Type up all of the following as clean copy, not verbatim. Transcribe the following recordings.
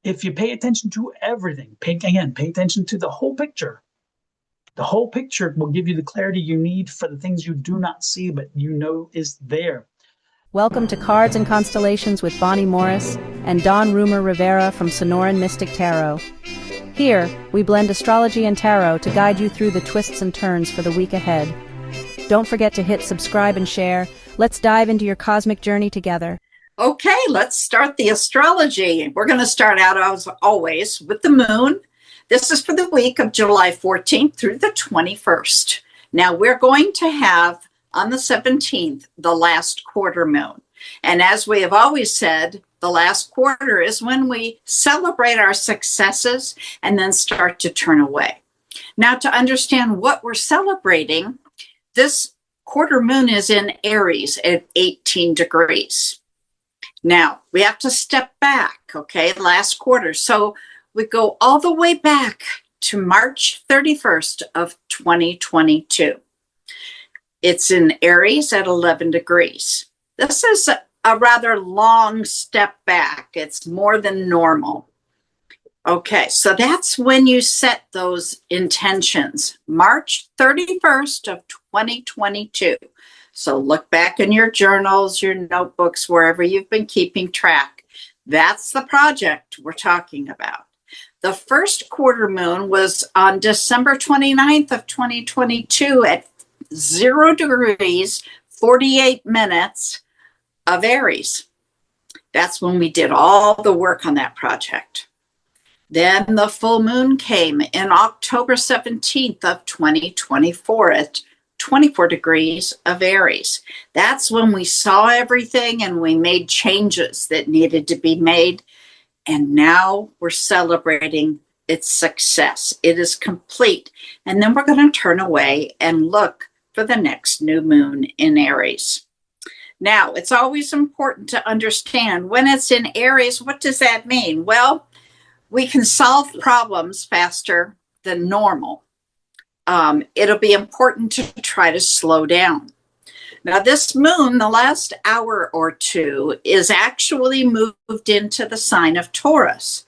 if you pay attention to everything, pay attention to the whole picture. The whole picture will give you the clarity you need for the things you do not see, but you know is there. Welcome to Cards and Constellations with Bonnie Morris and Don Rumor Rivera from Sonoran Mystic Tarot. Here, we blend astrology and tarot to guide you through the twists and turns for the week ahead. Don't forget to hit subscribe and share. Let's dive into your cosmic journey together. Okay, let's start the astrology. We're going to start out, as always, with the moon. This is for the week of July 14th through the 21st. Now, we're going to have, on the 17th, the last quarter moon. And as we have always said, the last quarter is when we celebrate our successes and then start to turn away. Now, to understand what we're celebrating, this quarter moon is in Aries at 18 degrees. Now, we have to step back, okay, last quarter. So we go all the way back to March 31st of 2022. It's in Aries at 11 degrees. This is a rather long step back. It's more than normal. Okay, so that's when you set those intentions, March 31st of 2022. So look back in your journals, your notebooks, wherever you've been keeping track. That's the project we're talking about. The first quarter moon was on December 29th of 2022 at 0 degrees, 48 minutes of Aries. That's when we did all the work on that project. Then the full moon came in October 17th of 2024 at 24 degrees of Aries. That's when we saw everything and we made changes that needed to be made. And now we're celebrating its success. It is complete. And then we're going to turn away and look for the next new moon in Aries. Now, it's always important to understand when it's in Aries, what does that mean? Well, we can solve problems faster than normal. It'll be important to try to slow down. Now, this moon, the last hour or two, is actually moved into the sign of Taurus.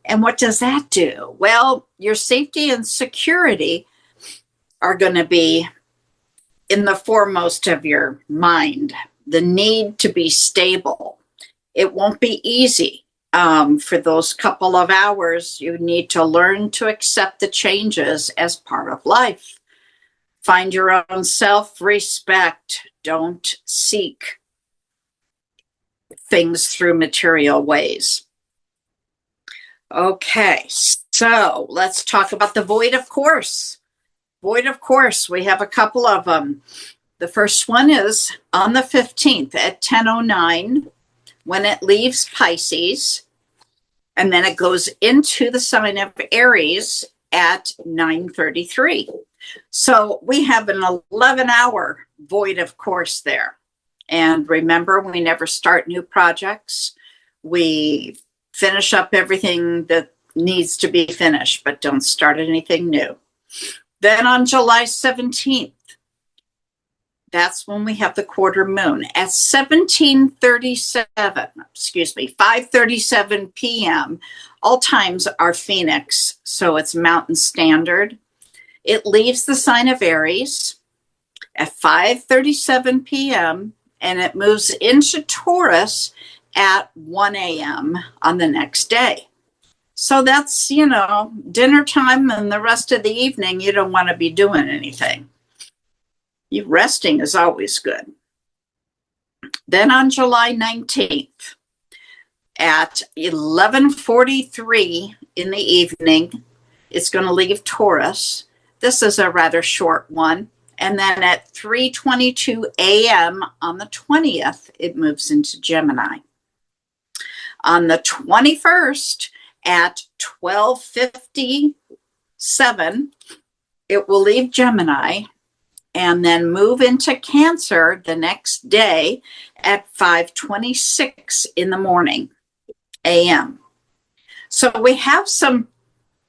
And what does that do? Well, your safety and security are going to be in the foremost of your mind. The need to be stable. It won't be easy. For those couple of hours, you need to learn to accept the changes as part of life. Find your own self-respect. Don't seek things through material ways. Okay, so let's talk about the void of course. Void of course, we have a couple of them. The first one is on the 15th at 10:09 when it leaves Pisces, and then it goes into the sign of Aries at 9:33. So we have an 11-hour void of course there. And remember, we never start new projects. We finish up everything that needs to be finished, but don't start anything new. Then on July 17th, that's when we have the quarter moon at 5:37 p.m. All times are Phoenix, so it's Mountain Standard. It leaves the sign of Aries at 5:37 p.m. and it moves into Taurus at 1 a.m. on the next day. So that's, dinner time and the rest of the evening, you don't want to be doing anything. Resting is always good. Then on July 19th at 11:43 in the evening, it's going to leave Taurus. This is a rather short one. And then at 3:22 a.m. on the 20th, it moves into Gemini. On the 21st at 12:57, it will leave Gemini and then move into Cancer the next day at 5:26 in the morning a.m. So we have some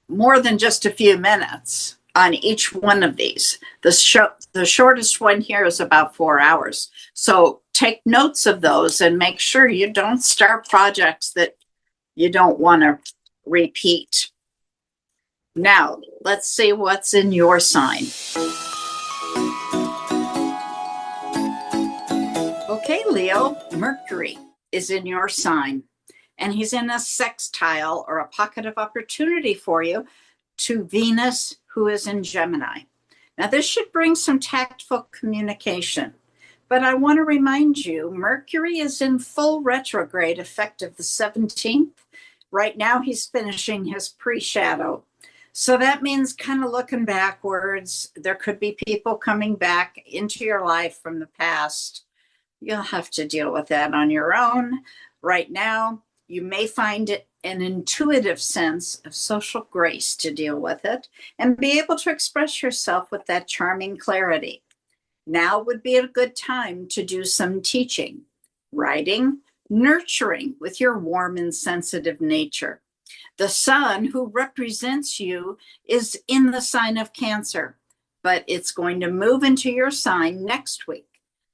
more than just a few minutes on each one of these. The shortest one here is about 4 hours. So take notes of those and make sure you don't start projects that you don't want to repeat. Now, let's see what's in your sign. Okay, Leo, Mercury is in your sign, and he's in a sextile or a pocket of opportunity for you to Venus, who is in Gemini. Now, this should bring some tactful communication, but I want to remind you, Mercury is in full retrograde effective the 17th. Right now, he's finishing his pre-shadow. So that means kind of looking backwards. There could be people coming back into your life from the past. You'll have to deal with that on your own. Right now, you may find it an intuitive sense of social grace to deal with it and be able to express yourself with that charming clarity. Now would be a good time to do some teaching, writing, nurturing with your warm and sensitive nature. The sun, who represents you, is in the sign of Cancer, but it's going to move into your sign next week.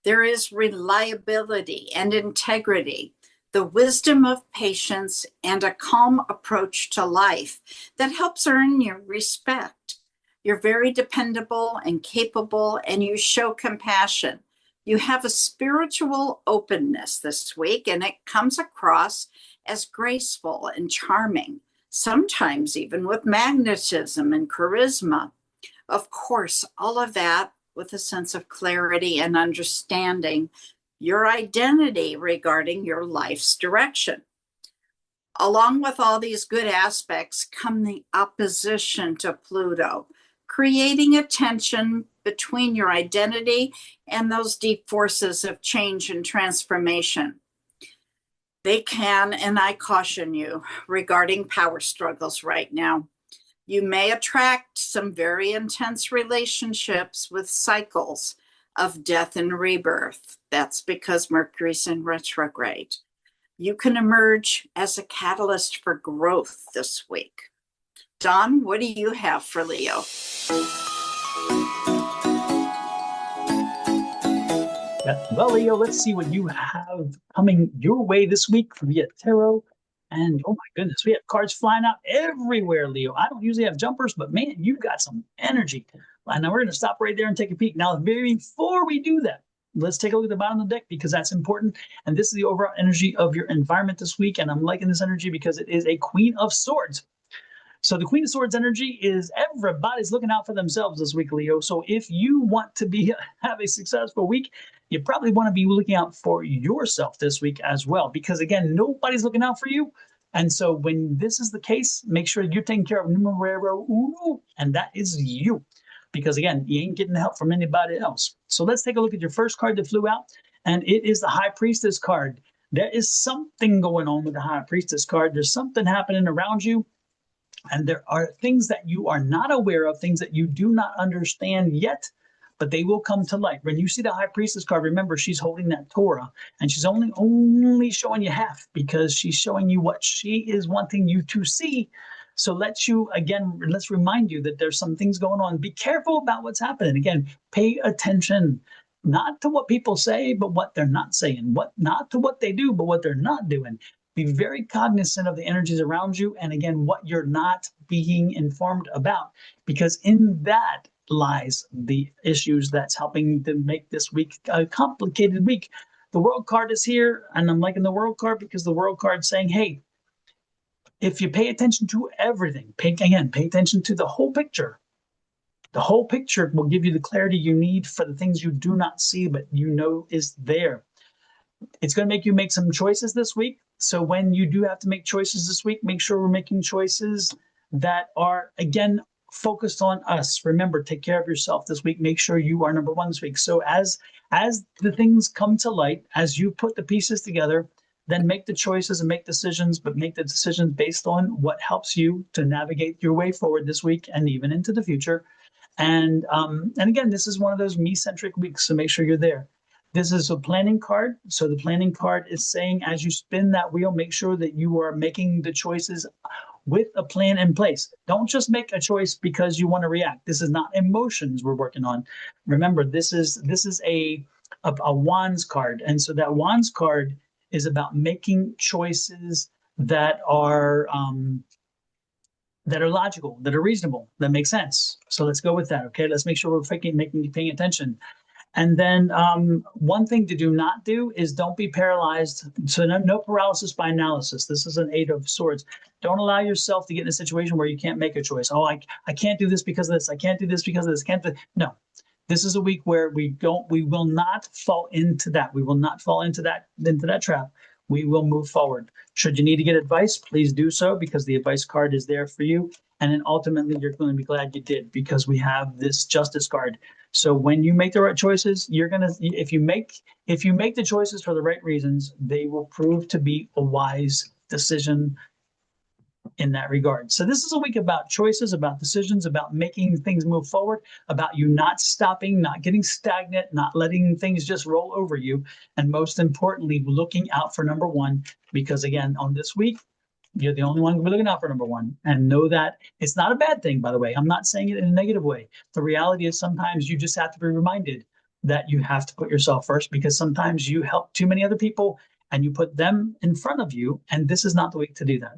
There is reliability and integrity, the wisdom of patience, and a calm approach to life that helps earn your respect. You're very dependable and capable, and you show compassion. You have a spiritual openness this week, and it comes across as graceful and charming, sometimes even with magnetism and charisma. Of course, all of that with a sense of clarity and understanding your identity regarding your life's direction. Along with all these good aspects come the opposition to Pluto, creating a tension between your identity and those deep forces of change and transformation. They can, and I caution you, regarding power struggles right now. You may attract some very intense relationships with cycles of death and rebirth. That's because Mercury's in retrograde. You can emerge as a catalyst for growth this week. Dawn, what do you have for Leo? Well, Leo, let's see what you have coming your way this week via tarot. And oh my goodness, we have cards flying out everywhere, Leo. I don't usually have jumpers, but man, you got some energy. And now we're going to stop right there and take a peek. Now, before we do that, let's take a look at the bottom of the deck because that's important. And this is the overall energy of your environment this week. And I'm liking this energy because it is a Queen of Swords. So the Queen of Swords energy is everybody's looking out for themselves this week, Leo. So if you want to have a successful week, you probably want to be looking out for yourself this week as well. Because again, nobody's looking out for you. And so when this is the case, make sure you're taking care of numero uno, and that is you. Because again, you ain't getting help from anybody else. So let's take a look at your first card that flew out, and it is the High Priestess card. There is something going on with the High Priestess card. There's something happening around you. And there are things that you are not aware of, things that you do not understand yet, but they will come to light. When you see the High Priestess card, remember, she's holding that Torah, and she's only showing you half because she's showing you what she is wanting you to see. So let's remind you that there's some things going on. Be careful about what's happening. Again, pay attention, not to what people say, but what they're not saying, not to what they do, but what they're not doing. Be very cognizant of the energies around you, and again, what you're not being informed about, because in that lies the issues that's helping to make this week a complicated week. The World card is here, and I'm liking the World card because the World card is saying, hey, if you pay attention to everything, pay attention to the whole picture. The whole picture will give you the clarity you need for the things you do not see, but you know is there. It's going to make you make some choices this week. So when you do have to make choices this week, make sure we're making choices that are, again, focused on us. Remember, take care of yourself this week. Make sure you are number one this week. So as the things come to light, as you put the pieces together, then make the choices and make decisions, but make the decisions based on what helps you to navigate your way forward this week and even into the future. And again, this is one of those me-centric weeks, so make sure you're there. This is a planning card. So the planning card is saying, as you spin that wheel, make sure that you are making the choices with a plan in place. Don't just make a choice because you want to react. This is not emotions we're working on. Remember, this is a wands card. And so that wands card is about making choices that are that are logical, that are reasonable, that make sense. So let's go with that. Okay, let's make sure we're paying attention. And then one thing to do not do is don't be paralyzed. So no paralysis by analysis. This is an 8 of Swords. Don't allow yourself to get in a situation where you can't make a choice. Oh, I can't do this because of this. I can't do this because of this. No. This is a week where we will not fall into that. We will not fall into that trap. We will move forward. Should you need to get advice, please do so, because the advice card is there for you. And then ultimately, you're going to be glad you did, because we have this Justice card. So when you make the right choices, if you make the choices for the right reasons, they will prove to be a wise decision in that regard. So this is a week about choices, about decisions, about making things move forward, about you not stopping, not getting stagnant, not letting things just roll over you. And most importantly, looking out for number one, because again, on this week, you're the only one who's looking out for number one. And know that it's not a bad thing, by the way. I'm not saying it in a negative way. The reality is sometimes you just have to be reminded that you have to put yourself first, because sometimes you help too many other people and you put them in front of you. And this is not the week to do that.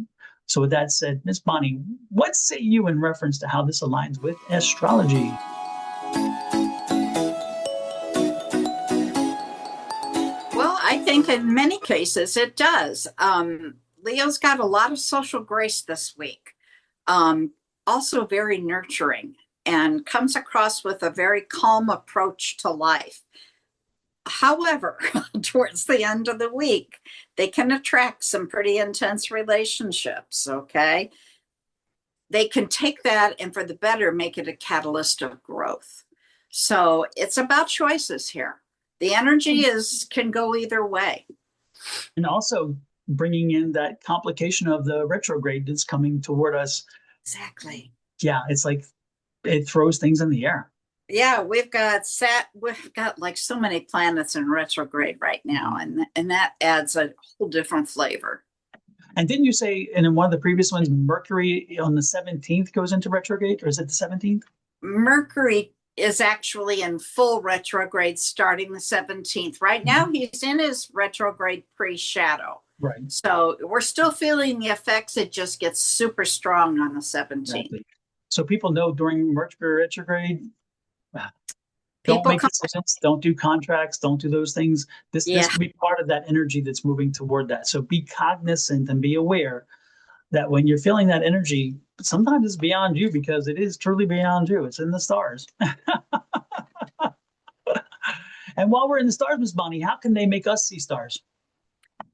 So with that said, Miss Bonnie, what say you in reference to how this aligns with astrology? Well, I think in many cases it does. Leo's got a lot of social grace this week. Also very nurturing, and comes across with a very calm approach to life. However, towards the end of the week, they can attract some pretty intense relationships, okay? They can take that and for the better, make it a catalyst of growth. So it's about choices here. The energy can go either way. And also bringing in that complication of the retrograde that's coming toward us. Exactly. Yeah, it's like it throws things in the air. Yeah, we've got like so many planets in retrograde right now, and that adds a whole different flavor. And didn't you say in one of the previous ones, Mercury on the 17th goes into retrograde, or is it the 17th? Mercury is actually in full retrograde starting the 17th. Right now, he's in his retrograde pre-shadow. Right. So we're still feeling the effects. It just gets super strong on the 17th. Exactly. So people know during Mercury retrograde, don't make decisions, don't do contracts, don't do those things. This could be part of that energy that's moving toward that. So be cognizant and be aware that when you're feeling that energy, sometimes it's beyond you, because it is truly beyond you. It's in the stars. And while we're in the stars, Miss Bonnie, how can they make us see stars?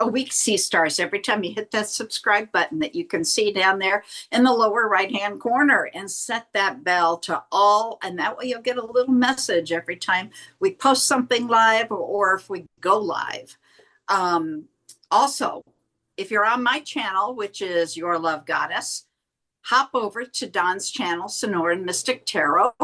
We see stars every time you hit that subscribe button that you can see down there in the lower right-hand corner, and set that bell to all. And that way you'll get a little message every time we post something live, or if we go live. Also, if you're on my channel, which is Your Love Goddess, hop over to Dawn's channel, Sonoran Mystic Tarot,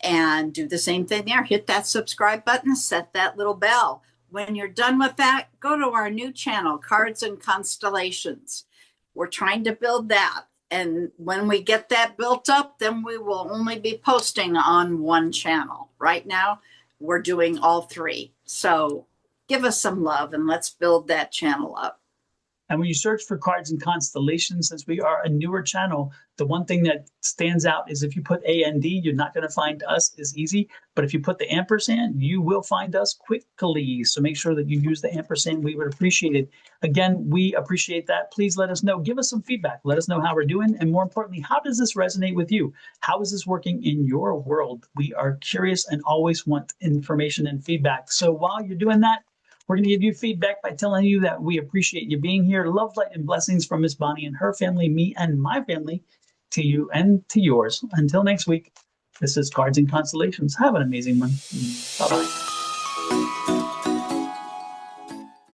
and do the same thing there. Hit that subscribe button, set that little bell. When you're done with that, go to our new channel, Cards and Constellations. We're trying to build that. And when we get that built up, then we will only be posting on one channel. Right now, we're doing all three. So give us some love and let's build that channel up. And when you search for Cards and Constellations, since we are a newer channel, the one thing that stands out is if you put AND, you're not going to find us as easy. But if you put the ampersand, you will find us quickly. So make sure that you use the ampersand. We would appreciate it. Again, we appreciate that. Please let us know. Give us some feedback. Let us know how we're doing. And more importantly, how does this resonate with you? How is this working in your world? We are curious and always want information and feedback. So while you're doing that, we're going to give you feedback by telling you that we appreciate you being here. Love, light, and blessings from Miss Bonnie and her family, me and my family, to you and to yours. Until next week, this is Cards and Constellations. Have an amazing one. Bye-bye.